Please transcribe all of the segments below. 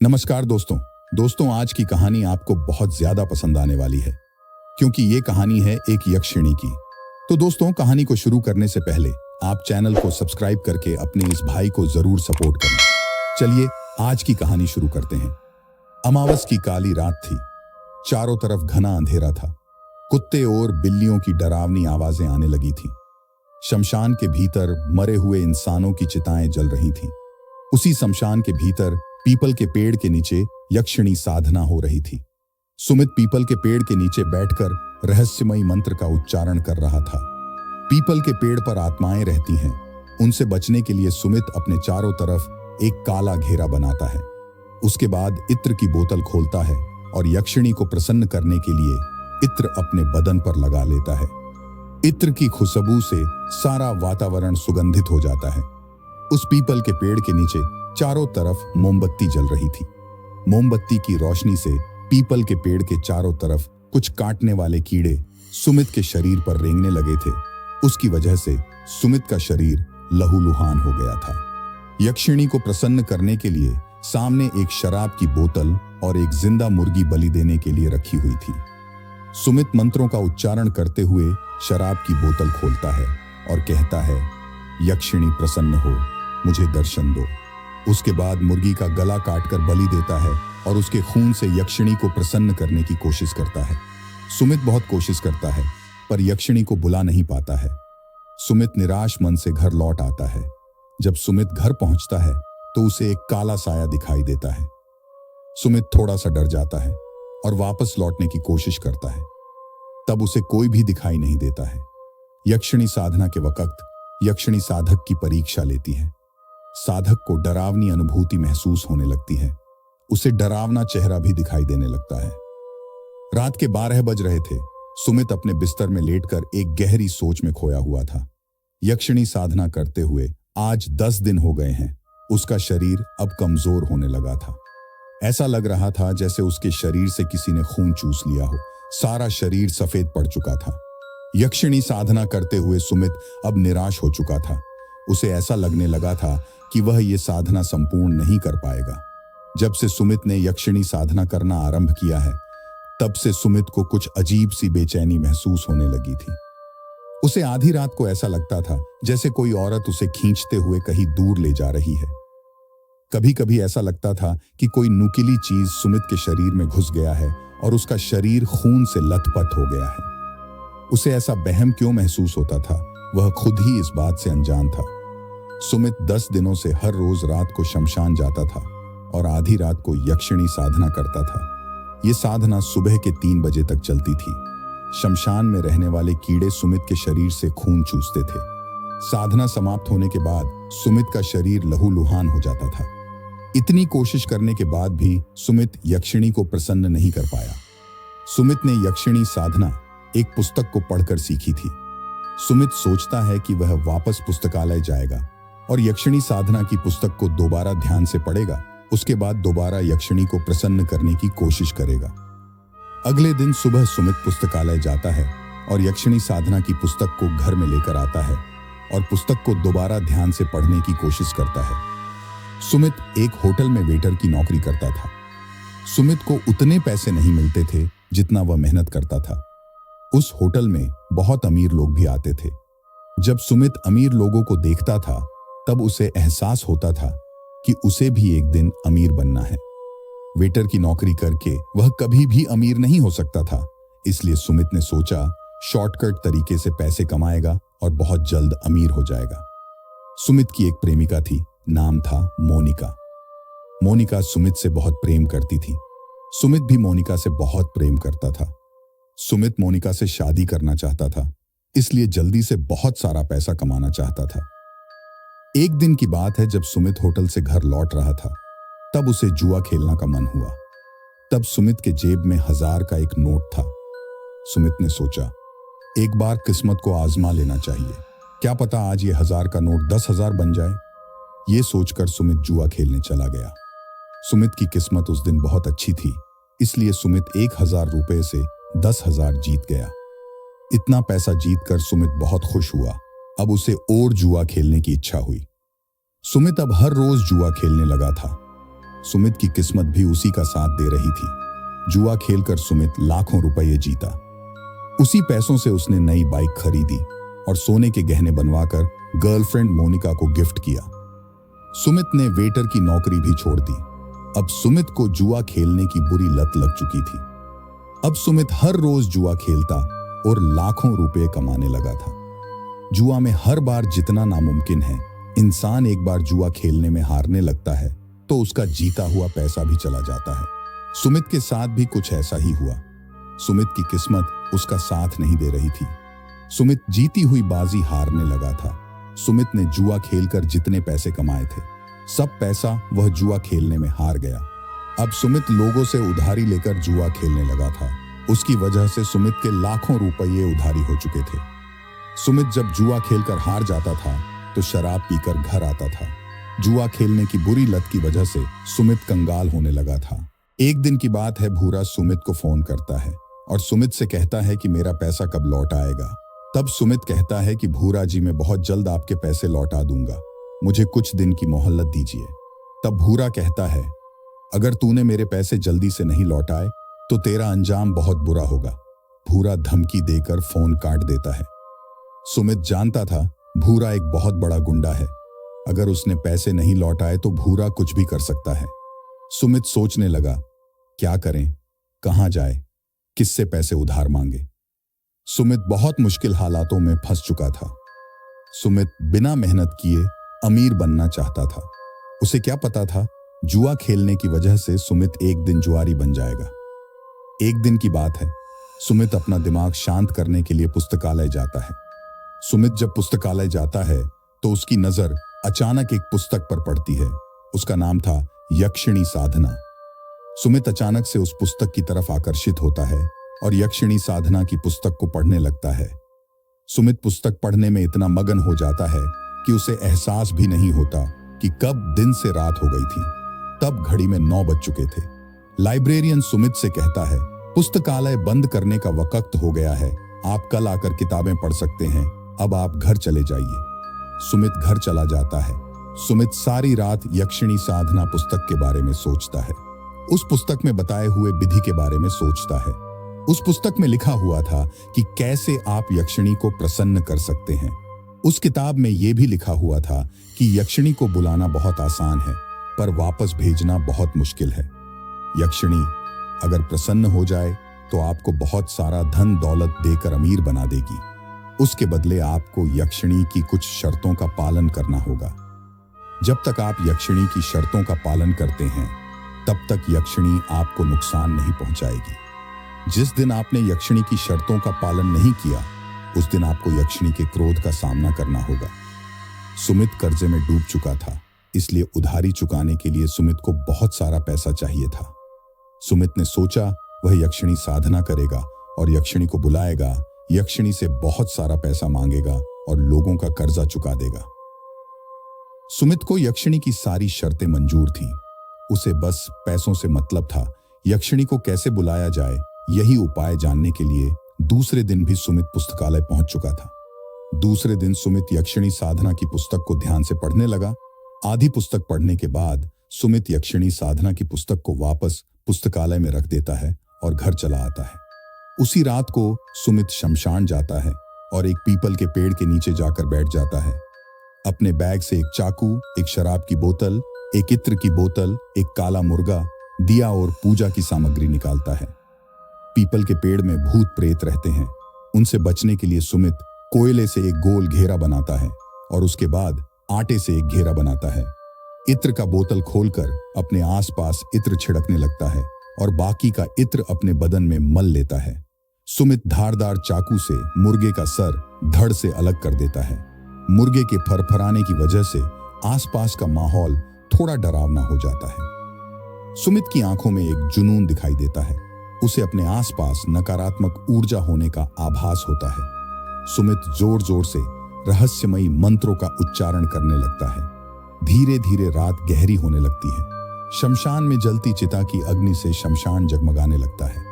नमस्कार दोस्तों आज की कहानी आपको बहुत ज्यादा पसंद आने वाली है क्योंकि ये कहानी है एक यक्षिणी की। तो दोस्तों, कहानी को शुरू करने से पहले आप चैनल को सब्सक्राइब करके अपने इस भाई को जरूर सपोर्ट करें। चलिए आज की कहानी शुरू करते हैं। अमावस की काली रात थी। चारों तरफ घना अंधेरा था। कुत्ते और बिल्लियों की डरावनी आवाजें आने लगी थी। शमशान के भीतर मरे हुए इंसानों की चिताएं जल रही थीं। उसी शमशान के भीतर पीपल के पेड़ के नीचे यक्षिणी साधना हो रही थी। सुमित पीपल के पेड़ के नीचे बैठकर रहस्यमयी मंत्र का उच्चारण कर रहा था। पीपल के पेड़ पर आत्माएं रहती हैं। उनसे बचने के लिए सुमित अपने चारों तरफ एक काला घेरा बनाता है। उसके बाद इत्र की बोतल खोलता है और यक्षिणी को प्रसन्न करने के लिए इत्र अपने बदन पर लगा लेता है। इत्र की खुशबू से सारा वातावरण सुगंधित हो जाता है। उस पीपल के पेड़ के नीचे चारों तरफ मोमबत्ती जल रही थी। मोमबत्ती की रोशनी से पीपल के पेड़ के चारों तरफ कुछ काटने वाले कीड़े सुमित के शरीर पर रेंगने लगे थे। उसकी वजह से सुमित का शरीर लहूलुहान हो गया था। यक्षिणी को प्रसन्न करने के लिए सामने एक शराब की बोतल और एक जिंदा मुर्गी बलि देने के लिए रखी हुई थी। सुमित मंत्रों का उच्चारण करते हुए शराब की बोतल खोलता है और कहता है, यक्षिणी प्रसन्न हो, मुझे दर्शन दो। उसके बाद मुर्गी का गला काटकर बलि देता है और उसके खून से यक्षिणी को प्रसन्न करने की कोशिश करता है। सुमित बहुत कोशिश करता है पर यक्षिणी को बुला नहीं पाता है। सुमित निराश मन से घर लौट आता है। जब सुमित घर पहुंचता है तो उसे एक काला साया दिखाई देता है। सुमित थोड़ा सा डर जाता है और वापस लौटने की कोशिश करता है। तब उसे कोई भी दिखाई नहीं देता है। यक्षिणी साधना के वक्त यक्षिणी साधक की परीक्षा लेती है। साधक को डरावनी अनुभूति महसूस होने लगती है। उसे डरावना चेहरा भी दिखाई देने लगता है। रात के 12 बज रहे थे। सुमित अपने बिस्तर में लेटकर एक गहरी सोच में खोया हुआ था। यक्षिणी साधना करते हुए आज 10 दिन हो गए हैं। उसका शरीर अब कमजोर होने लगा था। ऐसा लग रहा था जैसे उसके शरीर से किसी ने खून चूस लिया हो। सारा शरीर सफेद पड़ चुका था। यक्षिणी साधना करते हुए सुमित अब निराश हो चुका था। उसे ऐसा लगने लगा था कि वह ये साधना संपूर्ण नहीं कर पाएगा। जब से सुमित ने यक्षिणी साधना करना आरंभ किया है, तब से सुमित को कुछ अजीब सी बेचैनी महसूस होने लगी थी। उसे आधी रात को ऐसा लगता था जैसे कोई औरत उसे खींचते हुए कहीं दूर ले जा रही है। कभी कभी ऐसा लगता था कि कोई नुकीली चीज सुमित के शरीर में घुस गया है और उसका शरीर खून से लथपथ हो गया है। उसे ऐसा वहम क्यों महसूस होता था, वह खुद ही इस बात से अनजान था। सुमित 10 दिनों से हर रोज रात को शमशान जाता था और आधी रात को यक्षिणी साधना करता था। ये साधना सुबह के 3 बजे तक चलती थी। शमशान में रहने वाले कीड़े सुमित के शरीर से खून चूसते थे। साधना समाप्त होने के बाद सुमित का शरीर लहूलुहान हो जाता था। इतनी कोशिश करने के बाद भी सुमित यक्षिणी को प्रसन्न नहीं कर पाया। सुमित ने यक्षिणी साधना एक पुस्तक को पढ़कर सीखी थी। सुमित सोचता है कि वह वापस पुस्तकालय जाएगा और यक्षिणी साधना की पुस्तक को दोबारा ध्यान से पढ़ेगा। उसके बाद दोबारा यक्षिणी को प्रसन्न करने की कोशिश करेगा। अगले दिन सुबह सुमित पुस्तकालय जाता है और यक्षिणी साधना की पुस्तक को घर में लेकर आता है और पुस्तक को दोबारा ध्यान से पढ़ने की कोशिश करता है। सुमित एक होटल में वेटर की नौकरी करता था। सुमित को उतने पैसे नहीं मिलते थे जितना वह मेहनत करता था। उस होटल में बहुत अमीर लोग भी आते थे। जब सुमित अमीर लोगों को देखता था तब उसे एहसास होता था कि उसे भी एक दिन अमीर बनना है। वेटर की नौकरी करके वह कभी भी अमीर नहीं हो सकता था। इसलिए सुमित ने सोचा शॉर्टकट तरीके से पैसे कमाएगा और बहुत जल्द अमीर हो जाएगा। सुमित की एक प्रेमिका थी, नाम था मोनिका। मोनिका सुमित से बहुत प्रेम करती थी। सुमित भी मोनिका से बहुत प्रेम करता था। सुमित मोनिका से शादी करना चाहता था, इसलिए जल्दी से बहुत सारा पैसा कमाना चाहता था। एक दिन की बात है, जब सुमित होटल से घर लौट रहा था तब उसे जुआ खेलना का मन हुआ। तब सुमित के जेब में 1000 का एक नोट था। सुमित ने सोचा एक बार किस्मत को आजमा लेना चाहिए, क्या पता आज ये 1000 का नोट 10,000 बन जाए। ये सोचकर सुमित जुआ खेलने चला गया। सुमित की किस्मत उस दिन बहुत अच्छी थी, इसलिए सुमित 1000 रुपए से 10,000 जीत गया। इतना पैसा जीतकर सुमित बहुत खुश हुआ। अब उसे और जुआ खेलने की इच्छा हुई। सुमित अब हर रोज जुआ खेलने लगा था। सुमित की किस्मत भी उसी का साथ दे रही थी। जुआ खेलकर सुमित लाखों रुपये जीता। उसी पैसों से उसने नई बाइक खरीदी और सोने के गहने बनवाकर गर्लफ्रेंड मोनिका को गिफ्ट किया। सुमित ने वेटर की नौकरी भी छोड़ दी। अब सुमित को जुआ खेलने की बुरी लत लग चुकी थी। अब सुमित हर रोज जुआ खेलता और लाखों रुपए कमाने लगा था। जुआ में हर बार जितना नामुमकिन है, इंसान एक बार जुआ खेलने में हारने लगता है तो उसका जीता हुआ पैसा भी चला जाता है। सुमित के साथ भी कुछ ऐसा ही हुआ। सुमित की किस्मत उसका साथ नहीं दे रही थी। सुमित जीती हुई बाजी हारने लगा था। सुमित ने जुआ खेलकर जितने पैसे कमाए थे, सब पैसा वह जुआ खेलने में हार गया। अब सुमित लोगों से उधारी लेकर जुआ खेलने लगा था। उसकी वजह से सुमित के लाखों रुपये उधारी हो चुके थे। सुमित जब जुआ खेलकर हार जाता था तो शराब पीकर घर आता था। जुआ खेलने की बुरी लत की वजह से सुमित कंगाल होने लगा था। एक दिन की बात है, भूरा सुमित को फोन करता है और सुमित से कहता है कि मेरा पैसा कब लौट आएगा। तब सुमित कहता है कि भूरा जी, मैं बहुत जल्द आपके पैसे लौटा दूंगा, मुझे कुछ दिन की मोहलत दीजिए। तब भूरा कहता है, अगर तूने मेरे पैसे जल्दी से नहीं लौटाए तो तेरा अंजाम बहुत बुरा होगा। भूरा धमकी देकर फोन काट देता है। सुमित जानता था भूरा एक बहुत बड़ा गुंडा है। अगर उसने पैसे नहीं लौटाए तो भूरा कुछ भी कर सकता है। सुमित सोचने लगा, क्या करें, कहां जाए, किससे पैसे उधार मांगे। सुमित बहुत मुश्किल हालातों में फंस चुका था। सुमित बिना मेहनत किए अमीर बनना चाहता था। उसे क्या पता था, जुआ खेलने की वजह से सुमित एक दिन जुआरी बन जाएगा। एक दिन की बात है, सुमित अपना दिमाग शांत करने के लिए पुस्तकालय जाता है। सुमित जब पुस्तकालय जाता है तो उसकी नजर अचानक एक पुस्तक पर पड़ती है। उसका नाम था यक्षिणी साधना। सुमित अचानक से उस पुस्तक की तरफ आकर्षित होता है और यक्षिणी साधना की पुस्तक को पढ़ने लगता है। सुमित पुस्तक पढ़ने में इतना मगन हो जाता है कि उसे एहसास भी नहीं होता कि कब दिन से रात हो गई थी। तब घड़ी में 9 बज चुके थे। लाइब्रेरियन सुमित से कहता है, पुस्तकालय बंद करने का वक्त हो गया है, आप कल आकर किताबें पढ़ सकते हैं, अब आप घर चले जाइए। सुमित घर चला जाता है। सुमित सारी रात यक्षिणी साधना पुस्तक के बारे में सोचता है। उस पुस्तक में बताए हुए विधि के बारे में सोचता है। उस पुस्तक में लिखा हुआ था कि कैसे आप यक्षिणी को प्रसन्न कर सकते हैं। उस किताब में यह भी लिखा हुआ था कि यक्षिणी को बुलाना बहुत आसान है पर वापस भेजना बहुत मुश्किल है। यक्षिणी अगर प्रसन्न हो जाए तो आपको बहुत सारा धन दौलत देकर अमीर बना देगी। उसके बदले आपको यक्षिणी की कुछ शर्तों का पालन करना होगा। जब तक आप यक्षिणी की शर्तों का पालन करते हैं तब तक यक्षिणी आपको नुकसान नहीं पहुंचाएगी। जिस दिन आपने यक्षिणी की शर्तों का पालन नहीं किया उस दिन आपको यक्षिणी के क्रोध का सामना करना होगा। सुमित कर्जे में डूब चुका था, इसलिए उधारी चुकाने के लिए सुमित को बहुत सारा पैसा चाहिए था। सुमित ने सोचा वह यक्षिणी साधना करेगा और यक्षिणी को बुलाएगा, यक्षिणी से बहुत सारा पैसा मांगेगा और लोगों का कर्जा चुका देगा। सुमित को यक्षिणी की सारी शर्तें मंजूर थीं। उसे बस पैसों से मतलब था। यक्षिणी को कैसे बुलाया जाए, यही उपाय जानने के लिए दूसरे दिन भी सुमित पुस्तकालय पहुंच चुका था। दूसरे दिन सुमित यक्षिणी साधना की पुस्तक को ध्यान से पढ़ने लगा। आधी पुस्तक पढ़ने के बाद सुमित यक्षिणी साधना की पुस्तक को वापस पुस्तकालय में रख देता है और घर चला आता है। उसी रात को सुमित शमशान जाता है और एक पीपल के पेड़ के नीचे जाकर बैठ जाता है। अपने बैग से एक चाकू, एक शराब की बोतल, एक इत्र की बोतल, एक काला मुर्गा, दिया और पूजा की सामग्री निकालता है। पीपल के पेड़ में भूत प्रेत रहते हैं। उनसे बचने के लिए सुमित कोयले से एक गोल घेरा बनाता है और उसके बाद आटे से एक घेरा बनाता है। इत्र का बोतल खोलकर अपने आसपास इत्र छिड़कने लगता है और बाकी का इत्र अपने बदन में मल लेता है। सुमित धारदार चाकू से मुर्गे का सर धड़ से अलग कर देता है। मुर्गे के फरफराने की वजह से आसपास का माहौल थोड़ा डरावना हो जाता है। सुमित की आंखों में एक जुनून दिखाई देता है। उसे अपने आसपास नकारात्मक ऊर्जा होने का आभास होता है। सुमित जोर जोर से रहस्यमयी मंत्रों का उच्चारण करने लगता है। धीरे धीरे रात गहरी होने लगती है। शमशान में जलती चिता की अग्नि से शमशान जगमगाने लगता है।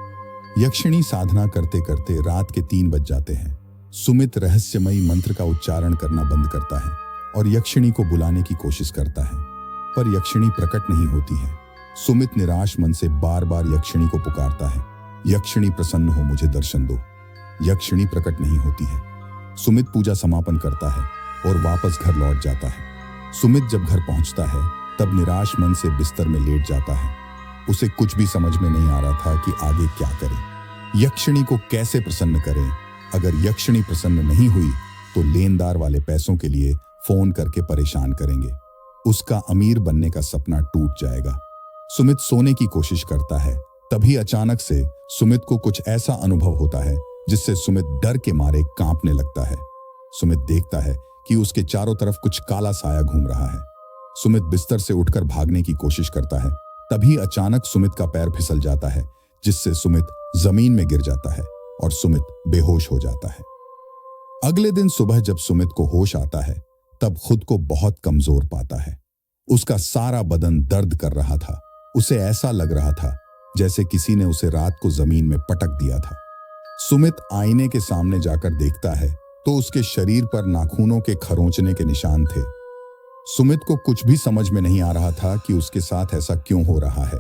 यक्षिणी साधना करते करते रात के 3 बज जाते हैं। सुमित रहस्यमयी मंत्र का उच्चारण करना बंद करता है और यक्षिणी को बुलाने की कोशिश करता है, पर यक्षिणी प्रकट नहीं होती है। सुमित निराश मन से बार बार यक्षिणी को पुकारता है, यक्षिणी प्रसन्न हो, मुझे दर्शन दो। यक्षिणी प्रकट नहीं होती है। सुमित पूजा समापन करता है और वापस घर लौट जाता है। सुमित जब घर पहुंचता है तब निराश मन से बिस्तर में लेट जाता है। उसे कुछ भी समझ में नहीं आ रहा था कि आगे क्या करे, यक्षिणी को कैसे प्रसन्न करें। अगर यक्षिणी प्रसन्न नहीं हुई तो लेनदार वाले पैसों के लिए फोन करके परेशान करेंगे। उसका अमीर बनने का सपना टूट जाएगा। सुमित सोने की कोशिश करता है, तभी अचानक से सुमित को कुछ ऐसा अनुभव होता है जिससे सुमित डर के मारे कांपने लगता है। सुमित देखता है कि उसके चारों तरफ कुछ काला साया घूम रहा है। सुमित बिस्तर से उठकर भागने की कोशिश करता है, तभी अचानक सुमित का पैर फिसल जाता है, जिससे सुमित जमीन में गिर जाता है और सुमित बेहोश हो जाता है। अगले दिन सुबह जब सुमित को होश आता है तब खुद को बहुत कमजोर पाता है। उसका सारा बदन दर्द कर रहा था। उसे ऐसा लग रहा था जैसे किसी ने उसे रात को जमीन में पटक दिया था। सुमित आईने के सामने जाकर देखता है तो उसके शरीर पर नाखूनों के खरोंचने के निशान थे। सुमित को कुछ भी समझ में नहीं आ रहा था कि उसके साथ ऐसा क्यों हो रहा है।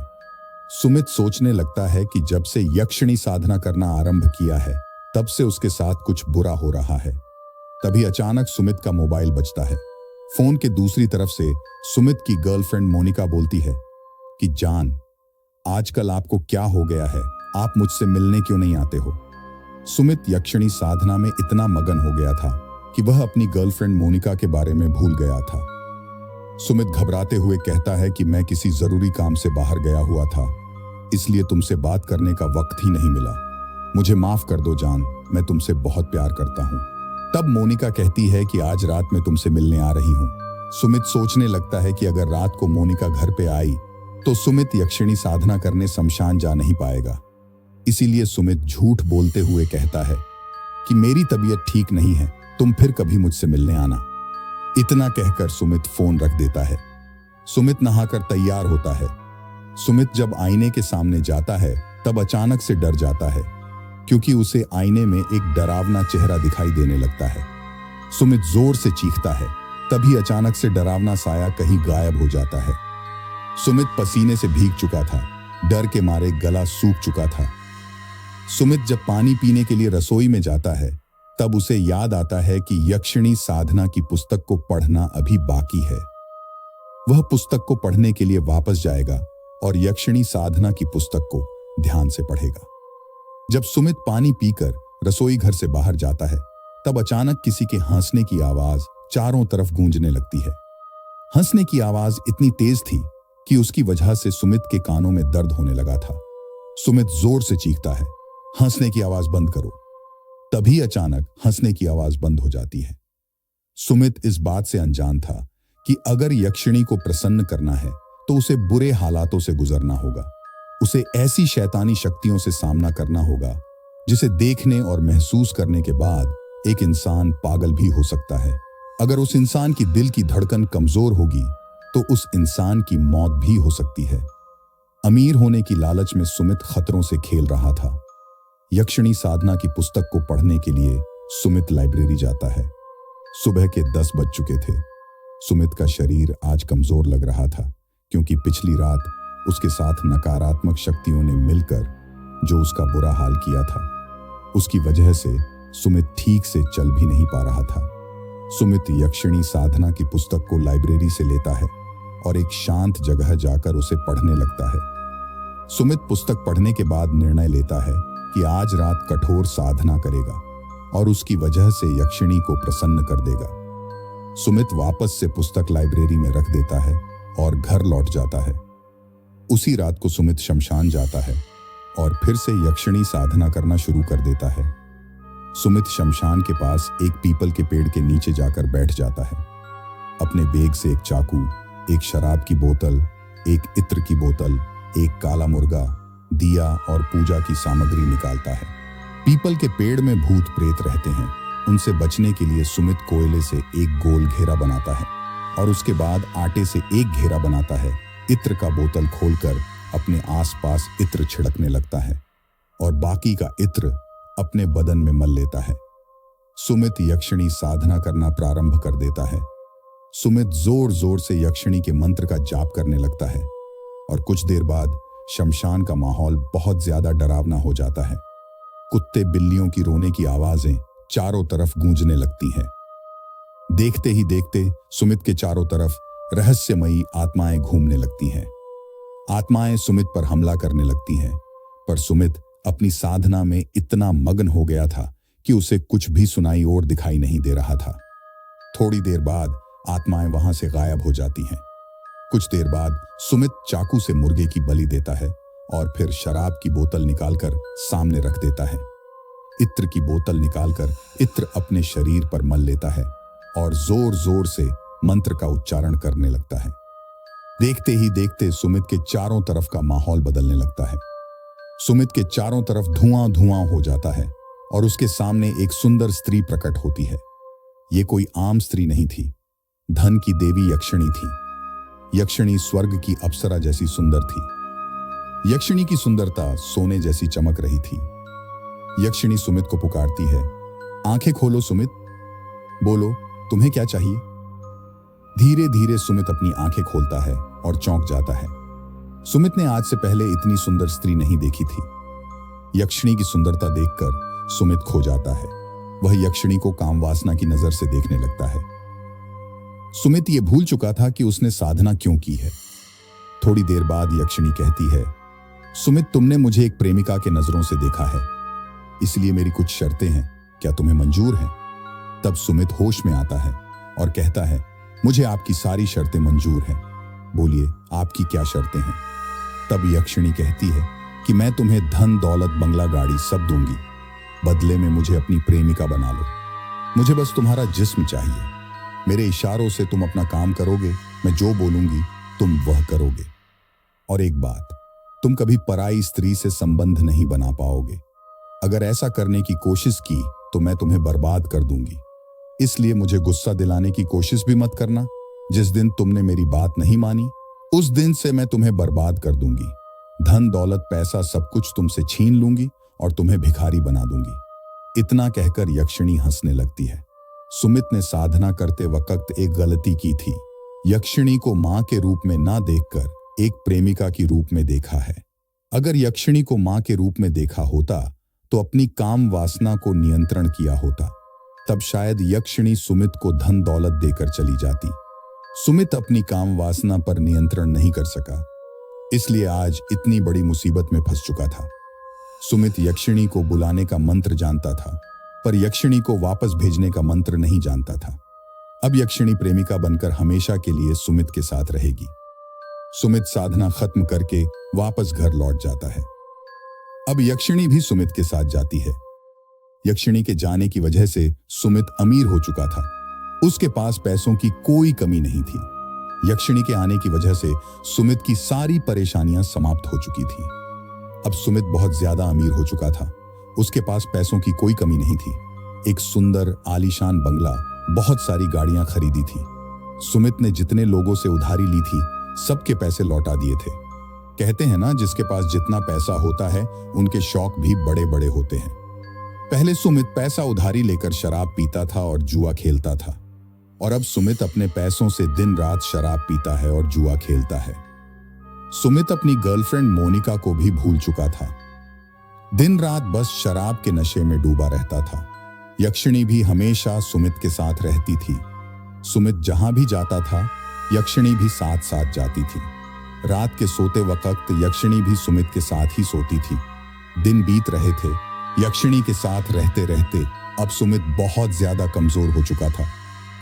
सुमित सोचने लगता है कि जब से यक्षिणी साधना करना आरंभ किया है तब से उसके साथ कुछ बुरा हो रहा है। तभी अचानक सुमित का मोबाइल बजता है। फोन के दूसरी तरफ से सुमित की गर्लफ्रेंड मोनिका बोलती है कि जान, आजकल आपको क्या हो गया है, आप मुझसे मिलने क्यों नहीं आते हो। सुमित यक्षिणी साधना में इतना मगन हो गया था कि वह अपनी गर्लफ्रेंड मोनिका के बारे में भूल गया था। सुमित घबराते हुए कहता है कि मैं किसी जरूरी काम से बाहर गया हुआ था, इसलिए तुमसे बात करने का वक्त ही नहीं मिला। मुझे माफ कर दो जान, मैं तुमसे बहुत प्यार करता हूँ। तब मोनिका कहती है कि आज रात मैं तुमसे मिलने आ रही हूँ। सुमित सोचने लगता है कि अगर रात को मोनिका घर पे आई तो सुमित यक्षिणी साधना करने शमशान जा नहीं पाएगा। इसीलिए सुमित झूठ बोलते हुए कहता है कि मेरी तबीयत ठीक नहीं है, तुम फिर कभी मुझसे मिलने आना। इतना कहकर सुमित फोन रख देता है। सुमित नहाकर तैयार होता है। सुमित जब आईने के सामने जाता है तब अचानक से डर जाता है, क्योंकि उसे आईने में एक डरावना चेहरा दिखाई देने लगता है। सुमित जोर से चीखता है, तभी अचानक से डरावना साया कहीं गायब हो जाता है। सुमित पसीने से भीग चुका था, डर के मारे गला सूख चुका था। सुमित जब पानी पीने के लिए रसोई में जाता है तब उसे याद आता है कि यक्षिणी साधना की पुस्तक को पढ़ना अभी बाकी है। वह पुस्तक को पढ़ने के लिए वापस जाएगा और यक्षिणी साधना की पुस्तक को ध्यान से पढ़ेगा। जब सुमित पानी पीकर रसोई घर से बाहर जाता है तब अचानक किसी के हंसने की आवाज चारों तरफ गूंजने लगती है। हंसने की आवाज इतनी तेज थी कि उसकी वजह से सुमित के कानों में दर्द होने लगा था। सुमित जोर से चीखता है, हंसने की आवाज बंद करो। तभी अचानक हंसने की आवाज बंद हो जाती है। सुमित इस बात से अनजान था कि अगर यक्षिणी को प्रसन्न करना है तो उसे बुरे हालातों से गुजरना होगा। उसे ऐसी शैतानी शक्तियों से सामना करना होगा जिसे देखने और महसूस करने के बाद एक इंसान पागल भी हो सकता है। अगर उस इंसान की दिल की धड़कन कमजोर होगी तो उस इंसान की मौत भी हो सकती है। अमीर होने की लालच में सुमित खतरों से खेल रहा था। यक्षिणी साधना की पुस्तक को पढ़ने के लिए सुमित लाइब्रेरी जाता है। सुबह के 10 बज चुके थे। सुमित का शरीर आज कमजोर लग रहा था, क्योंकि पिछली रात उसके साथ नकारात्मक शक्तियों ने मिलकर जो उसका बुरा हाल किया था, उसकी वजह से सुमित ठीक से चल भी नहीं पा रहा था। सुमित यक्षिणी साधना की पुस्तक को लाइब्रेरी से लेता है और एक शांत जगह जाकर उसे पढ़ने लगता है। सुमित पुस्तक पढ़ने के बाद निर्णय लेता है कि आज रात कठोर साधना करेगा और उसकी वजह से यक्षिणी को प्रसन्न कर देगा। सुमित वापस से पुस्तक लाइब्रेरी में रख देता है और घर लौट जाता है। उसी रात को सुमित शमशान जाता है और फिर से यक्षिणी साधना करना शुरू कर देता है। सुमित शमशान के पास एक पीपल के पेड़ के नीचे जाकर बैठ जाता है। अपने बैग से एक चाकू, एक शराब की बोतल, एक इत्र की बोतल, एक काला मुर्गा, दिया और पूजा की सामग्री निकालता है। पीपल के पेड़ में भूत प्रेत रहते हैं। उनसे बचने के लिए सुमित कोयले से एक गोल घेरा बनाता है और उसके बाद आटे से एक घेरा बनाता है। इत्र का बोतल खोलकर अपने आसपास इत्र छिड़कने लगता है और बाकी का इत्र अपने बदन में मल लेता है। सुमित यक्षिणी साधना करना प्रारंभ कर देता है। सुमित जोर जोर से यक्षिणी के मंत्र का जाप करने लगता है। और कुछ देर बाद शमशान का माहौल बहुत ज्यादा डरावना हो जाता है। कुत्ते बिल्लियों की रोने की आवाजें चारों तरफ गूंजने लगती हैं। देखते ही देखते सुमित के चारों तरफ रहस्यमयी आत्माएं घूमने लगती हैं। आत्माएं सुमित पर हमला करने लगती हैं, पर सुमित अपनी साधना में इतना मग्न हो गया था कि उसे कुछ भी सुनाई और दिखाई नहीं दे रहा था। थोड़ी देर बाद आत्माएं वहां से गायब हो जाती हैं। कुछ देर बाद सुमित चाकू से मुर्गे की बलि देता है और फिर शराब की बोतल निकालकर सामने रख देता है। इत्र की बोतल निकालकर इत्र अपने शरीर पर मल लेता है और जोर जोर से मंत्र का उच्चारण करने लगता है। देखते ही देखते सुमित के चारों तरफ का माहौल बदलने लगता है। सुमित के चारों तरफ धुआं धुआं हो जाता है और उसके सामने एक सुंदर स्त्री प्रकट होती है। ये कोई आम स्त्री नहीं थी, धन की देवी यक्षिणी थी। यक्षिणी स्वर्ग की अप्सरा जैसी सुंदर थी। यक्षिणी की सुंदरता सोने जैसी चमक रही थी। यक्षिणी सुमित को पुकारती है, आंखें खोलो सुमित, बोलो तुम्हें क्या चाहिए। धीरे धीरे सुमित अपनी आंखें खोलता है और चौंक जाता है। सुमित ने आज से पहले इतनी सुंदर स्त्री नहीं देखी थी। यक्षिणी की सुंदरता देखकर सुमित खो जाता है। वह यक्षिणी को काम वासना की नजर से देखने लगता है। सुमित ये भूल चुका था कि उसने साधना क्यों की है। थोड़ी देर बाद यक्षिणी कहती है, सुमित तुमने मुझे एक प्रेमिका के नजरों से देखा है, इसलिए मेरी कुछ शर्तें हैं, क्या तुम्हें मंजूर हैं? तब सुमित होश में आता है और कहता है, मुझे आपकी सारी शर्तें मंजूर हैं, बोलिए आपकी क्या शर्तें हैं? तब यक्षिणी कहती है कि मैं तुम्हें धन दौलत बंगला गाड़ी सब दूंगी, बदले में मुझे अपनी प्रेमिका बना लो। मुझे बस तुम्हारा जिस्म चाहिए। मेरे इशारों से तुम अपना काम करोगे, मैं जो बोलूंगी तुम वह करोगे। और एक बात, तुम कभी पराई स्त्री से संबंध नहीं बना पाओगे। अगर ऐसा करने की कोशिश की तो मैं तुम्हें बर्बाद कर दूंगी। इसलिए मुझे गुस्सा दिलाने की कोशिश भी मत करना। जिस दिन तुमने मेरी बात नहीं मानी, उस दिन से मैं तुम्हें बर्बाद कर दूंगी। धन दौलत पैसा सब कुछ तुमसे छीन लूंगी और तुम्हें भिखारी बना दूंगी। इतना कहकर यक्षिणी हंसने लगती है। सुमित ने साधना करते वक्त एक गलती की थी। यक्षिणी को मां के रूप में ना देखकर एक प्रेमिका की रूप में देखा है। अगर यक्षिणी को मां के रूप में देखा होता तो अपनी काम वासना को नियंत्रण किया होता। तब शायद यक्षिणी सुमित को धन दौलत देकर चली जाती। सुमित अपनी काम वासना पर नियंत्रण नहीं कर सका, इसलिए आज इतनी बड़ी मुसीबत में फंस चुका था। सुमित यक्षिणी को बुलाने का मंत्र जानता था, पर यक्षिणी को वापस भेजने का मंत्र नहीं जानता था। अब यक्षिणी प्रेमिका बनकर हमेशा के लिए सुमित के साथ रहेगी। सुमित साधना खत्म करके वापस घर लौट जाता है। अब यक्षिणी भी सुमित के साथ जाती है। यक्षिणी के जाने की वजह से सुमित अमीर हो चुका था। उसके पास पैसों की कोई कमी नहीं थी। यक्षिणी के आने की वजह से सुमित की सारी परेशानियां समाप्त हो चुकी थी। अब सुमित बहुत ज्यादा अमीर हो चुका था। उसके पास पैसों की कोई कमी नहीं थी। एक सुंदर आलीशान बंगला, बहुत सारी गाड़ियां खरीदी थी। सुमित ने जितने लोगों से उधारी ली थी सबके पैसे लौटा दिए थे। कहते हैं ना, जिसके पास जितना पैसा होता है उनके शौक भी बड़े बड़े होते हैं। पहले सुमित पैसा उधारी लेकर शराब पीता था और जुआ खेलता था, और अब सुमित अपने पैसों से दिन रात शराब पीता है और जुआ खेलता है। सुमित अपनी गर्लफ्रेंड मोनिका को भी भूल चुका था। दिन रात बस शराब के नशे में डूबा रहता था। यक्षिणी भी हमेशा सुमित के साथ रहती थी। सुमित जहां भी जाता था यक्षिणी भी साथ साथ जाती थी। रात के सोते वक्त यक्षिणी भी सुमित के साथ ही सोती थी। दिन बीत रहे थे। यक्षिणी के साथ रहते रहते अब सुमित बहुत ज्यादा कमजोर हो चुका था,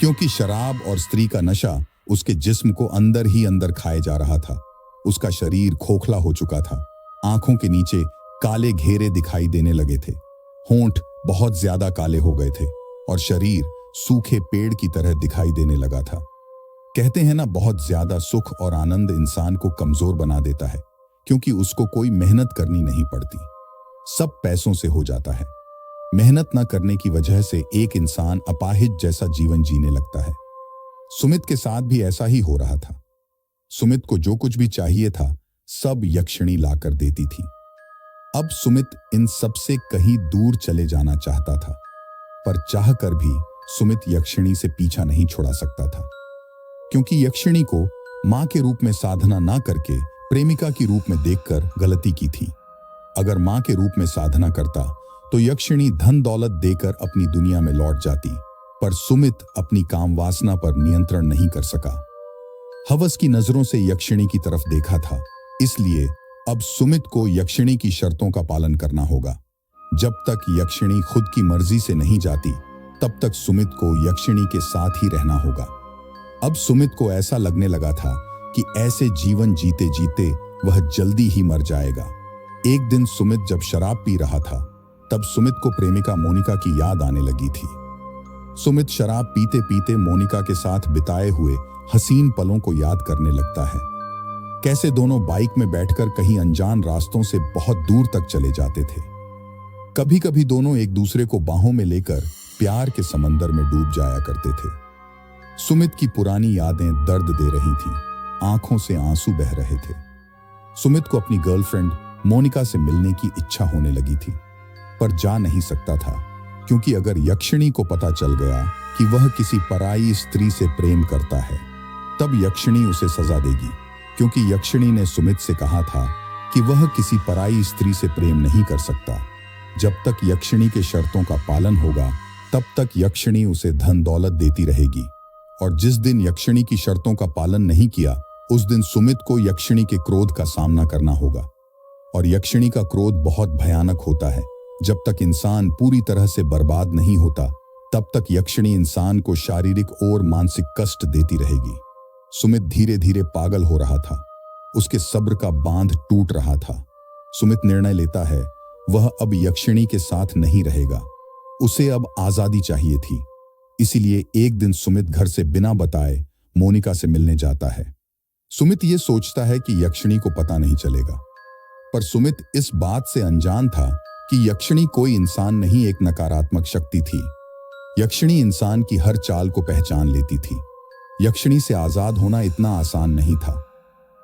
क्योंकि शराब और स्त्री का नशा उसके जिस्म को अंदर ही अंदर खाए जा रहा था। उसका शरीर खोखला हो चुका था। आंखों के नीचे काले घेरे दिखाई देने लगे थे। होंठ बहुत ज्यादा काले हो गए थे और शरीर सूखे पेड़ की तरह दिखाई देने लगा था। कहते हैं ना, बहुत ज्यादा सुख और आनंद इंसान को कमजोर बना देता है, क्योंकि उसको कोई मेहनत करनी नहीं पड़ती। सब पैसों से हो जाता है। मेहनत न करने की वजह से एक इंसान अपाहिज जैसा जीवन जीने लगता है। सुमित के साथ भी ऐसा ही हो रहा था। सुमित को जो कुछ भी चाहिए था सब यक्षिणी लाकर देती थी। अब सुमित इन सब से कहीं दूर चले जाना चाहता था, पर चाहकर भी सुमित यक्षिणी से पीछा नहीं छुड़ा सकता था, क्योंकि यक्षिणी को मां के रूप में साधना ना करके प्रेमिका की रूप में देखकर गलती की थी। अगर मां के रूप में साधना करता तो यक्षिणी धन दौलत देकर अपनी दुनिया में लौट जाती, पर सुमित अपनी काम वासना पर नियंत्रण नहीं कर सका। हवस की नजरों से यक्षिणी की तरफ देखा था, इसलिए अब सुमित को यक्षिणी की शर्तों का पालन करना होगा। जब तक यक्षिणी खुद की मर्जी से नहीं जाती, तब तक सुमित को यक्षिणी के साथ ही रहना होगा। अब सुमित को ऐसा लगने लगा था कि ऐसे जीवन जीते जीते वह जल्दी ही मर जाएगा। एक दिन सुमित जब शराब पी रहा था, तब सुमित को प्रेमिका मोनिका की याद आने लगी थी। सुमित शराब पीते पीते मोनिका के साथ बिताए हुए हसीन पलों को याद करने लगता है। कैसे दोनों बाइक में बैठकर कहीं अनजान रास्तों से बहुत दूर तक चले जाते थे। कभी कभी दोनों एक दूसरे को बाहों में लेकर प्यार के समंदर में डूब जाया करते थे। सुमित की पुरानी यादें दर्द दे रही थीं, आंखों से आंसू बह रहे थे। सुमित को अपनी गर्लफ्रेंड मोनिका से मिलने की इच्छा होने लगी थी, पर जा नहीं सकता था, क्योंकि अगर यक्षिणी को पता चल गया कि वह किसी पराई स्त्री से प्रेम करता है, तब यक्षिणी उसे सजा देगी, क्योंकि यक्षिणी ने सुमित से कहा था कि वह किसी पराई स्त्री से प्रेम नहीं कर सकता। जब तक यक्षिणी के शर्तों का पालन होगा, तब तक यक्षिणी उसे धन दौलत देती रहेगी, और जिस दिन यक्षिणी की शर्तों का पालन नहीं किया, उस दिन सुमित को यक्षिणी के क्रोध का सामना करना होगा। और यक्षिणी का क्रोध बहुत भयानक होता है। जब तक इंसान पूरी तरह से बर्बाद नहीं होता, तब तक यक्षिणी इंसान को शारीरिक और मानसिक कष्ट देती रहेगी। सुमित धीरे धीरे पागल हो रहा था, उसके सब्र का बांध टूट रहा था। सुमित निर्णय लेता है वह अब यक्षिणी के साथ नहीं रहेगा, उसे अब आजादी चाहिए थी। इसीलिए एक दिन सुमित घर से बिना बताए मोनिका से मिलने जाता है। सुमित ये सोचता है कि यक्षिणी को पता नहीं चलेगा, पर सुमित इस बात से अनजान था कि यक्षिणी कोई इंसान नहीं, एक नकारात्मक शक्ति थी। यक्षिणी इंसान की हर चाल को पहचान लेती थी। यक्षिणी से आजाद होना इतना आसान नहीं था।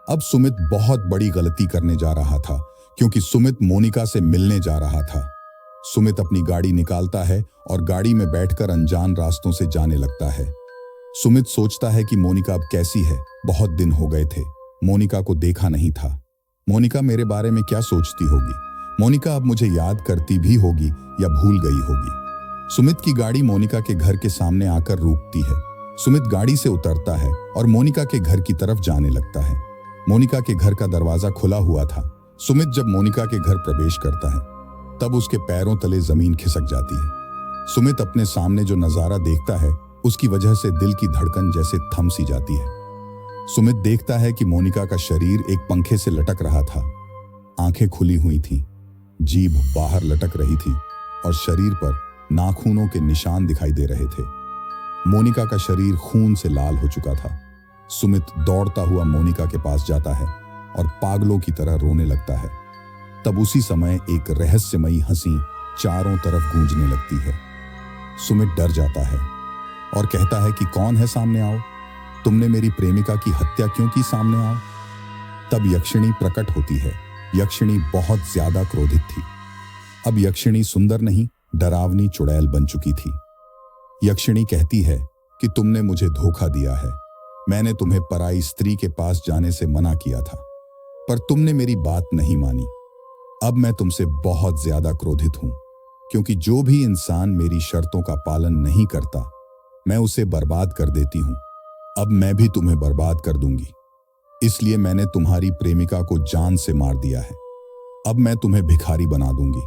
अब सुमित बहुत बड़ी गलती करने जा रहा था, क्योंकि सुमित मोनिका से मिलने जा रहा था। सुमित अपनी गाड़ी निकालता है और गाड़ी में बैठकर अनजान रास्तों से जाने लगता है। सुमित सोचता है कि मोनिका अब कैसी है, बहुत दिन हो गए थे, मोनिका को देखा नहीं था। मोनिका मेरे बारे में क्या सोचती होगी, मोनिका अब मुझे याद करती भी होगी या भूल गई होगी। सुमित की गाड़ी मोनिका के घर के सामने आकर रुकती है। सुमित गाड़ी से उतरता है और मोनिका के घर की तरफ जाने लगता है। मोनिका के घर का दरवाजा खुला हुआ था। सुमित जब मोनिका के घर प्रवेश करता है, तब उसके पैरों तले जमीन खिसक जाती है। सुमित अपने सामने जो नजारा देखता है, उसकी वजह से दिल की धड़कन जैसे थम सी जाती है। सुमित देखता है कि मोनिका का शरीर एक पंखे से लटक रहा था। आंखें खुली हुई थीं, जीभ बाहर लटक रही थी और शरीर पर नाखूनों के निशान दिखाई दे रहे थे। मोनिका का शरीर खून से लाल हो चुका था। सुमित दौड़ता हुआ मोनिका के पास जाता है और पागलों की तरह रोने लगता है। तब उसी समय एक रहस्यमयी हंसी चारों तरफ गूंजने लगती है। सुमित डर जाता है और कहता है कि कौन है, सामने आओ, तुमने मेरी प्रेमिका की हत्या क्यों की, सामने आओ। तब यक्षिणी प्रकट होती है। यक्षिणी बहुत ज्यादा क्रोधित थी। अब यक्षिणी सुंदर नहीं, डरावनी चुड़ैल बन चुकी थी। यक्षिणी कहती है कि तुमने मुझे धोखा दिया है। मैंने तुम्हें पराई स्त्री के पास जाने से मना किया था, पर तुमने मेरी बात नहीं मानी। अब मैं तुमसे बहुत ज्यादा क्रोधित हूं, क्योंकि जो भी इंसान मेरी शर्तों का पालन नहीं करता, मैं उसे बर्बाद कर देती हूं। अब मैं भी तुम्हें बर्बाद कर दूंगी। इसलिए मैंने तुम्हारी प्रेमिका को जान से मार दिया है। अब मैं तुम्हें भिखारी बना दूंगी।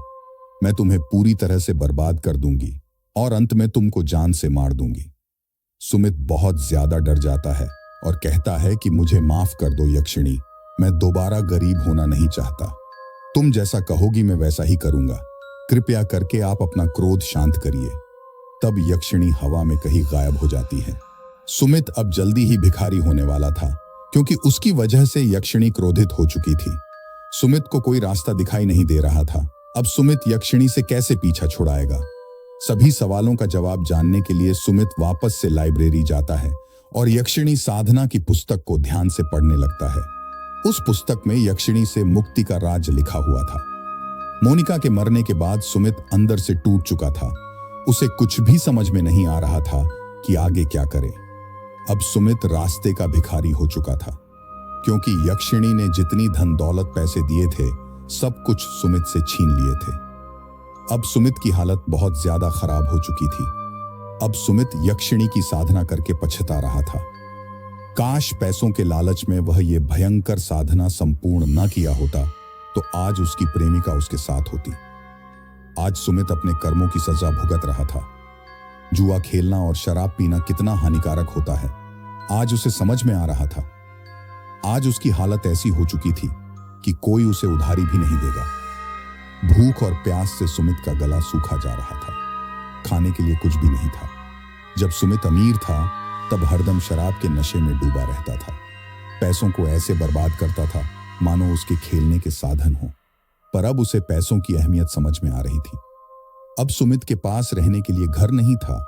मैं तुम्हें पूरी तरह से बर्बाद कर दूंगी और अंत में तुमको जान से मार दूंगी। सुमित बहुत ज्यादा डर जाता है और कहता है कि मुझे माफ कर दो यक्षिणी, मैं दोबारा गरीब होना नहीं चाहता। तुम जैसा कहोगी मैं वैसा ही करूंगा। कृपया करके आप अपना क्रोध शांत करिए। तब यक्षिणी हवा में कहीं गायब हो जाती है। सुमित अब जल्दी ही भिखारी होने वाला था, क्योंकि उसकी वजह से यक्षिणी क्रोधित हो चुकी थी। सुमित को कोई रास्ता दिखाई नहीं दे रहा था। अब सुमित यक्षिणी से कैसे पीछा छुड़ाएगा? सभी सवालों का जवाब जानने के लिए सुमित वापस से लाइब्रेरी जाता है और यक्षिणी साधना की पुस्तक को ध्यान से पढ़ने लगता है। उस पुस्तक में यक्षिणी से मुक्ति का राज लिखा हुआ था। मोनिका के मरने के बाद सुमित अंदर से टूट चुका था। उसे कुछ भी समझ में नहीं आ रहा था कि आगे क्या करे। अब सुमित रास्ते का भिखारी हो चुका था। क्योंकि यक्षिणी ने जितनी धन दौलत पैसे दिए थे सब कुछ सुमित से छीन लिए थे। अब सुमित की हालत बहुत ज्यादा खराब हो चुकी थी। अब सुमित यक्षिणी की साधना करके पछता रहा था। काश पैसों के लालच में वह ये भयंकर साधना संपूर्ण न किया होता तो आज उसकी प्रेमिका उसके साथ होती। आज सुमित अपने कर्मों की सजा भुगत रहा था। जुआ खेलना और शराब पीना कितना हानिकारक होता है आज उसे समझ में आ रहा था। आज उसकी हालत ऐसी हो चुकी थी कि कोई उसे उधारी भी नहीं देगा। भूख और प्यास से सुमित का गला सूखा जा रहा था। खाने के लिए कुछ भी नहीं था। जब सुमित अमीर था तब हरदम शराब के नशे में डूबा रहता था। पैसों को ऐसे बर्बाद करता था मानो उसके खेलने के साधन हो। पर अब उसे पैसों की अहमियत समझ में आ रही थी। अब सुमित के पास रहने के लिए घर नहीं था,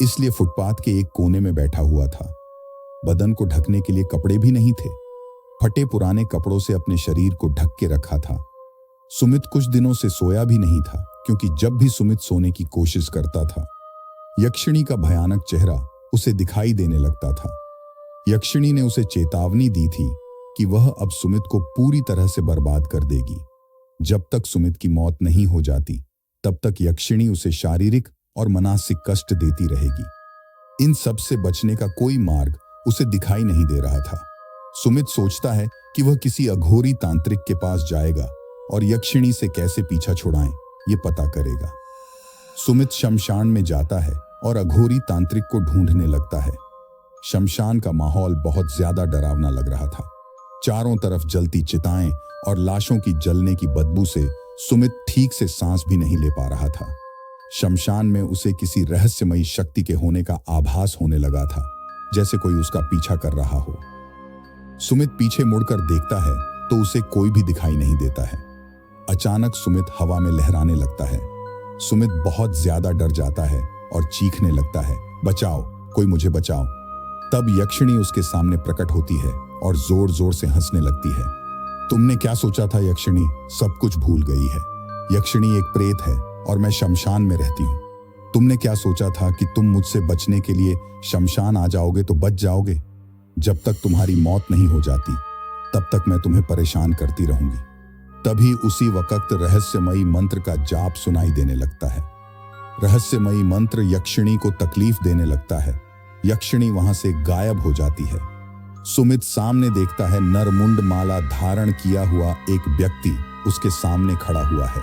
इसलिए फुटपाथ के एक कोने में बैठा हुआ था। बदन को ढकने के लिए कपड़े भी नहीं थे। फटे पुराने कपड़ों से अपने शरीर को ढक के रखा था। सुमित कुछ दिनों से सोया भी नहीं था, क्योंकि जब भी सुमित सोने की कोशिश करता था यक्षिणी का भयानक चेहरा उसे दिखाई देने लगता था। यक्षिणी ने उसे चेतावनी दी थी कि वह अब सुमित को पूरी तरह से बर्बाद कर देगी। जब तक सुमित की मौत नहीं हो जाती तब तक यक्षिणी उसे शारीरिक और मानसिक कष्ट देती रहेगी। इन सब से बचने का कोई मार्ग उसे दिखाई नहीं दे रहा था। सुमित सोचता है कि वह किसी अघोरी तांत्रिक के पास जाएगा और यक्षिणी से कैसे पीछा छुड़ाएं ये पता करेगा। सुमित शमशान में जाता है और अघोरी तांत्रिक को ढूंढने लगता है। शमशान का माहौल बहुत ज्यादा डरावना लग रहा था। चारों तरफ जलती चिताएं और लाशों की जलने की बदबू से सुमित ठीक से सांस भी नहीं ले पा रहा था। शमशान में उसे किसी रहस्यमयी शक्ति के होने का आभास होने लगा था, जैसे कोई उसका पीछा कर रहा हो। सुमित पीछे मुड़कर देखता है तो उसे कोई भी दिखाई नहीं देता है। अचानक सुमित हवा में लहराने लगता है। सुमित बहुत ज्यादा डर जाता है और चीखने लगता है, बचाओ, कोई मुझे बचाओ। तब यक्षिणी उसके सामने प्रकट होती है और जोर जोर से हंसने लगती है। तुमने क्या सोचा था यक्षिणी? सब कुछ भूल गई है। यक्षिणी एक प्रेत है और मैं शमशान में रहती हूँ। तुमने क्या सोचा था कि तुम मुझसे बचने के लिए शमशान आ जाओगे तो बच जाओगे? जब तक तुम्हारी मौत नहीं हो जाती तब तक मैं तुम्हें परेशान करती रहूंगी। तभी उसी वक्त रहस्यमयी मंत्र का जाप सुनाई देने लगता है। रहस्यमयी मंत्र यक्षिणी को तकलीफ देने लगता है। यक्षिणी वहां से गायब हो जाती है। सुमित सामने देखता है नरमुंड माला धारण किया हुआ एक व्यक्ति उसके सामने खड़ा हुआ है।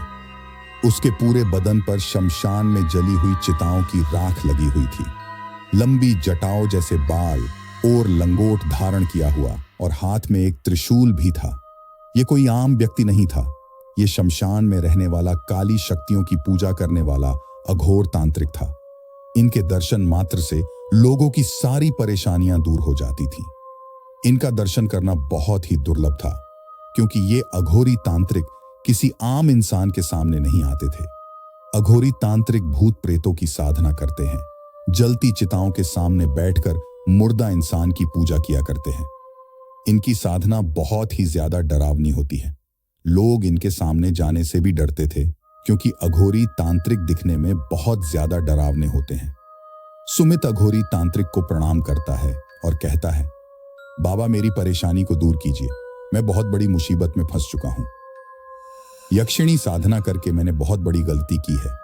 उसके पूरे बदन पर शमशान में जली हुई चिताओं की राख लगी हुई थी। लंबी जटाओं जैसे बाल और लंगोट धारण किया हुआ और हाथ में एक त्रिशूल भी था। ये कोई आम व्यक्ति नहीं था। ये शमशान में रहने वाला काली शक्तियों की पूजा करने वाला अघोर तांत्रिक था। इनके दर्शन मात्र से लोगों की सारी परेशानियां दूर हो जाती थी। इनका दर्शन करना बहुत ही दुर्लभ था, क्योंकि ये अघोरी तांत्रिक किसी आम इंसान के सामने नहीं आते थे। अघोरी तांत्रिक भूत प्रेतों की साधना करते हैं। जलती चिताओं के सामने बैठकर मुर्दा इंसान की पूजा किया करते हैं। इनकी साधना बहुत ही ज्यादा डरावनी होती है। लोग इनके सामने जाने से भी डरते थे, क्योंकि अघोरी तांत्रिक दिखने में बहुत ज्यादा डरावने होते हैं। सुमित अघोरी तांत्रिक को प्रणाम करता है और कहता है, बाबा मेरी परेशानी को दूर कीजिए, मैं बहुत बड़ी मुसीबत में फंस चुका हूं। यक्षिणी साधना करके मैंने बहुत बड़ी गलती की है।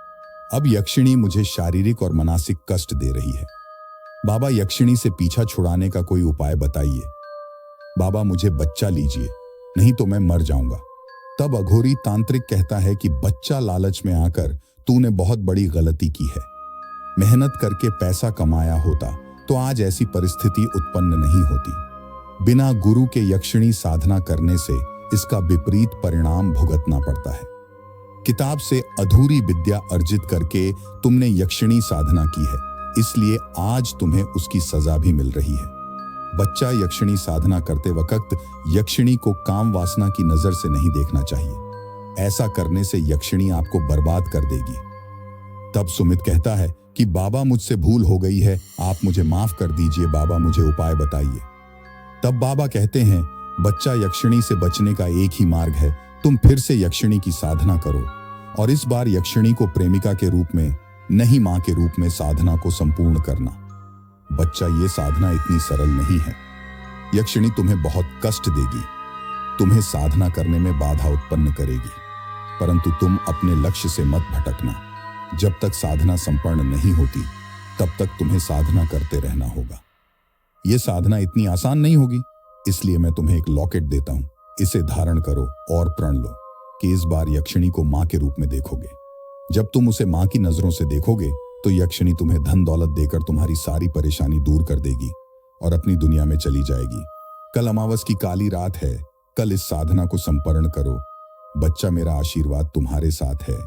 अब यक्षिणी मुझे शारीरिक और मानसिक कष्ट दे रही है। बाबा यक्षिणी से पीछा छुड़ाने का कोई उपाय बताइए। बाबा मुझे बच्चा लीजिए, नहीं तो मैं मर जाऊंगा। तब अघोरी तांत्रिक कहता है कि बच्चा लालच में आकर तूने बहुत बड़ी गलती की है। मेहनत करके पैसा कमाया होता तो आज ऐसी परिस्थिति उत्पन्न नहीं होती। बिना गुरु के यक्षिणी साधना करने से इसका विपरीत परिणाम भुगतना पड़ता है। किताब से अधूरी विद्या अर्जित करके तुमने यक्षिणी साधना की है, इसलिए आज तुम्हें उसकी सजा भी मिल रही है। बच्चा यक्षिणी साधना करते वक्त यक्षिणी को काम वासना की नजर से नहीं देखना चाहिए। ऐसा करने से यक्षिणी आपको बर्बाद कर देगी। तब सुमित कहता है कि बाबा मुझसे भूल हो गई है, आप मुझे माफ कर दीजिए, बाबा मुझे उपाय बताइए। तब बाबा कहते हैं, बच्चा यक्षिणी से बचने का एक ही मार्ग है, तुम फिर से यक्षिणी की साधना करो और इस बार यक्षिणी को प्रेमिका के रूप में नहीं मां के रूप में साधना को संपूर्ण करना। बच्चा ये साधना इतनी सरल नहीं है। यक्षिणी तुम्हें बहुत कष्ट देगी, तुम्हें साधना करने में बाधा उत्पन्न करेगी, परंतु तुम अपने लक्ष्य से मत भटकना। जब तक साधना संपन्न नहीं होती तब तक तुम्हें साधना करते रहना होगा। यह साधना इतनी आसान नहीं होगी, इसलिए मैं तुम्हें एक लॉकेट देता हूं। इसे धारण करो और प्रण लो कि इस बार यक्षिणी को मां के रूप में देखोगे। जब तुम उसे मां की नजरों से देखोगे तो यक्षिणी तुम्हें धन दौलत देकर तुम्हारी सारी परेशानी दूर कर देगी और अपनी दुनिया में चली जाएगी। कल अमावस की काली रात है, कल इस साधना को संपन्न करो। बच्चा, मेरा आशीर्वाद तुम्हारे साथ है।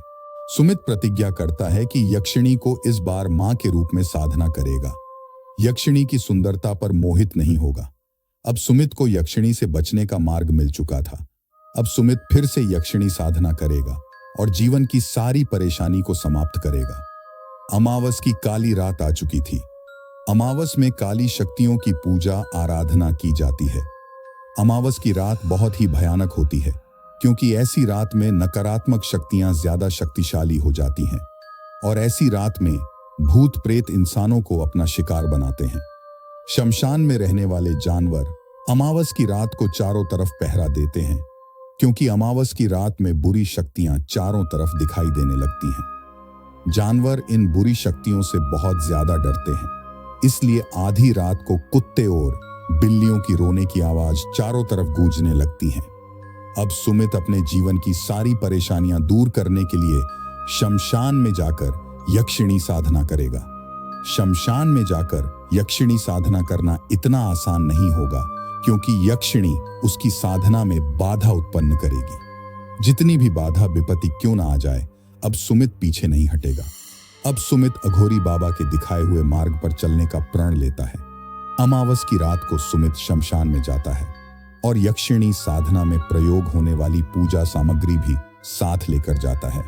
सुमित प्रतिज्ञा करता है कि यक्षिणी को इस बार मां के रूप में साधना करेगा। यक्षिणी की सुंदरता पर मोहित नहीं होगा। अब सुमित को यक्षिणी से बचने का मार्ग मिल चुका था। अब सुमित फिर से यक्षिणी साधना करेगा और जीवन की सारी परेशानी को समाप्त करेगा। अमावस की काली रात आ चुकी थी। अमावस में काली शक्तियों की पूजा आराधना की जाती है। अमावस की रात बहुत ही भयानक होती है, क्योंकि ऐसी रात में नकारात्मक शक्तियां ज्यादा शक्तिशाली हो जाती हैं और ऐसी रात में भूत प्रेत इंसानों को अपना शिकार बनाते हैं। शमशान में रहने वाले जानवर अमावस की रात को चारों तरफ पहरा देते हैं, क्योंकि अमावस की रात में बुरी शक्तियां चारों तरफ दिखाई देने लगती हैं। जानवर इन बुरी शक्तियों से बहुत ज्यादा डरते हैं, इसलिए आधी रात को कुत्ते और बिल्लियों की रोने की आवाज चारों तरफ गूंजने लगती है। अब सुमित अपने जीवन की सारी परेशानियां दूर करने के लिए शमशान में जाकर यक्षिणी साधना करेगा। शमशान में जाकर यक्षिणी साधना करना इतना आसान नहीं होगा, क्योंकि यक्षिणी उसकी साधना में बाधा उत्पन्न करेगी। जितनी भी बाधा विपत्ति क्यों ना आ जाए, अब सुमित पीछे नहीं हटेगा। अब सुमित अघोरी बाबा के दिखाए हुए मार्ग पर चलने का प्रण लेता है। अमावस की रात को सुमित शमशान में जाता है और यक्षिणी साधना में प्रयोग होने वाली पूजा सामग्री भी साथ लेकर जाता है।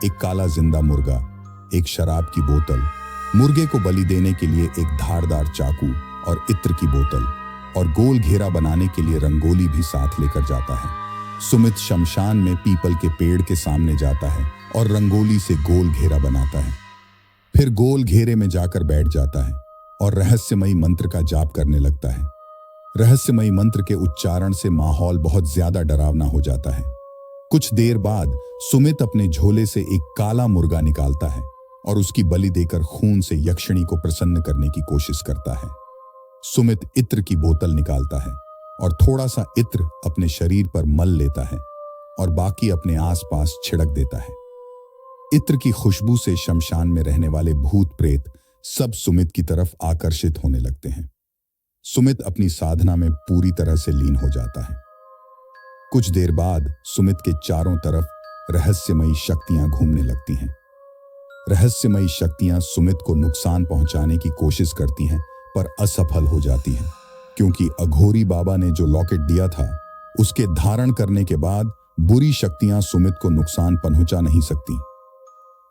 एक काला जिंदा मुर्गा, एक शराब की बोतल, मुर्गे को बलि देने के लिए एक धारदार चाकू और इत्र की बोतल और गोल घेरा बनाने के लिए रंगोली भी साथ लेकर जाता है। सुमित शमशान में पीपल के पेड़ के सामने जाता है और रंगोली से गोल घेरा बनाता है। फिर गोल घेरे में जाकर बैठ जाता है और रहस्यमयी मंत्र का जाप करने लगता है। रहस्यमयी मंत्र के उच्चारण से माहौल बहुत ज्यादा डरावना हो जाता है। कुछ देर बाद सुमित अपने झोले से एक काला मुर्गा निकालता है और उसकी बलि देकर खून से यक्षिणी को प्रसन्न करने की कोशिश करता है। सुमित इत्र की बोतल निकालता है और थोड़ा सा इत्र अपने शरीर पर मल लेता है और बाकी अपने आसपास छिड़क देता है। इत्र की खुशबू से शमशान में रहने वाले भूत प्रेत सब सुमित की तरफ आकर्षित होने लगते हैं। सुमित अपनी साधना में पूरी तरह से लीन हो जाता है। कुछ देर बाद सुमित के चारों तरफ रहस्यमयी शक्तियां घूमने लगती हैं। रहस्यमयी शक्तियां सुमित को नुकसान पहुंचाने की कोशिश करती हैं, पर असफल हो जाती हैं, क्योंकि अघोरी बाबा ने जो लॉकेट दिया था उसके धारण करने के बाद बुरी शक्तियां सुमित को नुकसान पहुंचा नहीं सकती।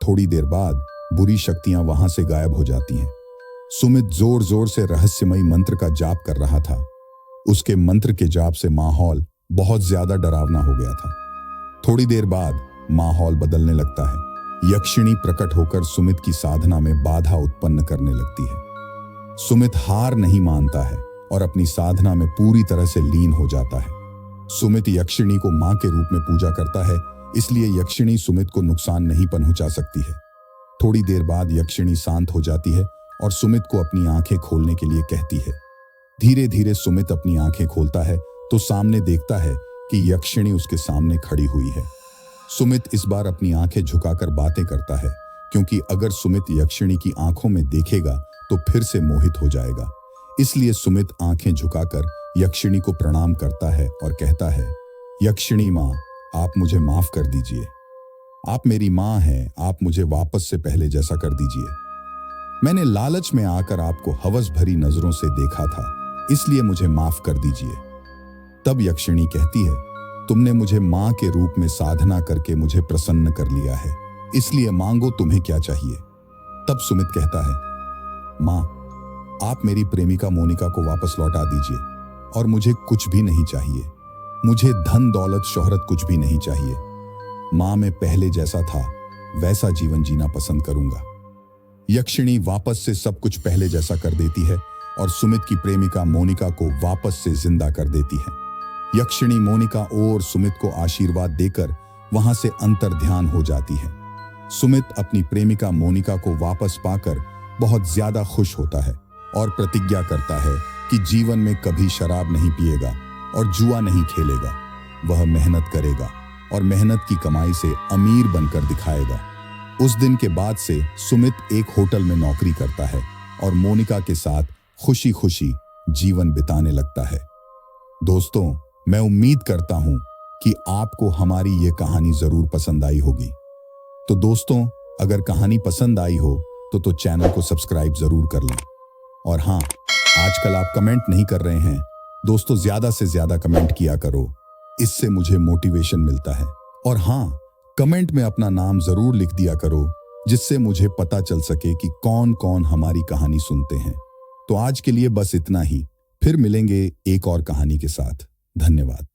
थोड़ी देर बाद बुरी शक्तियां वहां से गायब हो जाती हैं। सुमित जोर जोर से रहस्यमयी मंत्र का जाप कर रहा था। उसके मंत्र के जाप से माहौल बहुत ज्यादा डरावना हो गया था। थोड़ी देर बाद माहौल बदलने लगता है। यक्षिणी प्रकट होकर सुमित की साधना में बाधा उत्पन्न करने लगती है। सुमित हार नहीं मानता है और अपनी साधना में पूरी तरह से लीन हो जाता है। सुमित यक्षिणी को मां के रूप में पूजा करता है, इसलिए यक्षिणी सुमित को नुकसान नहीं पहुंचा सकती है। थोड़ी देर बाद यक्षिणी शांत हो जाती है और सुमित को अपनी आंखें खोलने के लिए कहती है। धीरे धीरे सुमित अपनी आंखें खोलता है तो सामने देखता है कि यक्षिणी उसके सामने खड़ी हुई है। सुमित इस बार अपनी आंखें झुकाकर बातें करता है, क्योंकि अगर सुमित यक्षिणी की आंखों में देखेगा तो फिर से मोहित हो जाएगा। इसलिए सुमित आंखें झुकाकर यक्षिणी को प्रणाम करता है और कहता है, यक्षिणी माँ, आप मुझे माफ कर दीजिए। आप मेरी माँ हैं, आप मुझे वापस से पहले जैसा कर दीजिए। मैंने लालच में आकर आपको हवस भरी नजरों से देखा था, इसलिए मुझे माफ कर दीजिए। तब यक्षिणी कहती है, तुमने मुझे माँ के रूप में साधना करके मुझे प्रसन्न कर लिया है, इसलिए मांगो तुम्हें क्या चाहिए। तब सुमित कहता है, माँ, आप मेरी प्रेमिका मोनिका को वापस लौटा दीजिए और मुझे कुछ भी नहीं चाहिए। मुझे धन दौलत शोहरत कुछ भी नहीं चाहिए। माँ, मैं पहले जैसा था वैसा जीवन जीना पसंद करूंगा। यक्षिणी वापस से सब कुछ पहले जैसा कर देती है और सुमित की प्रेमिका मोनिका को वापस से जिंदा कर देती है। यक्षिणी मोनिका और सुमित को आशीर्वाद देकर वहां से अंतर्ध्यान हो जाती है। सुमित अपनी प्रेमिका मोनिका को वापस पाकर बहुत ज्यादा खुश होता है और प्रतिज्ञा करता है कि जीवन में कभी शराब नहीं पिएगा और जुआ नहीं खेलेगा। वह मेहनत करेगा और मेहनत की कमाई से अमीर बनकर दिखाएगा। उस दिन के बाद से सुमित एक होटल में नौकरी करता है और मोनिका के साथ खुशी खुशी जीवन बिताने लगता है। दोस्तों, मैं उम्मीद करता हूं कि आपको हमारी ये कहानी जरूर पसंद आई होगी। तो दोस्तों, अगर कहानी पसंद आई हो तो चैनल को सब्सक्राइब जरूर कर लें। और हाँ, आजकल आप कमेंट नहीं कर रहे हैं। दोस्तों, ज्यादा से ज्यादा कमेंट किया करो, इससे मुझे मोटिवेशन मिलता है। और हाँ, कमेंट में अपना नाम जरूर लिख दिया करो, जिससे मुझे पता चल सके कि कौन कौन हमारी कहानी सुनते हैं। तो आज के लिए बस इतना ही, फिर मिलेंगे एक और कहानी के साथ। धन्यवाद।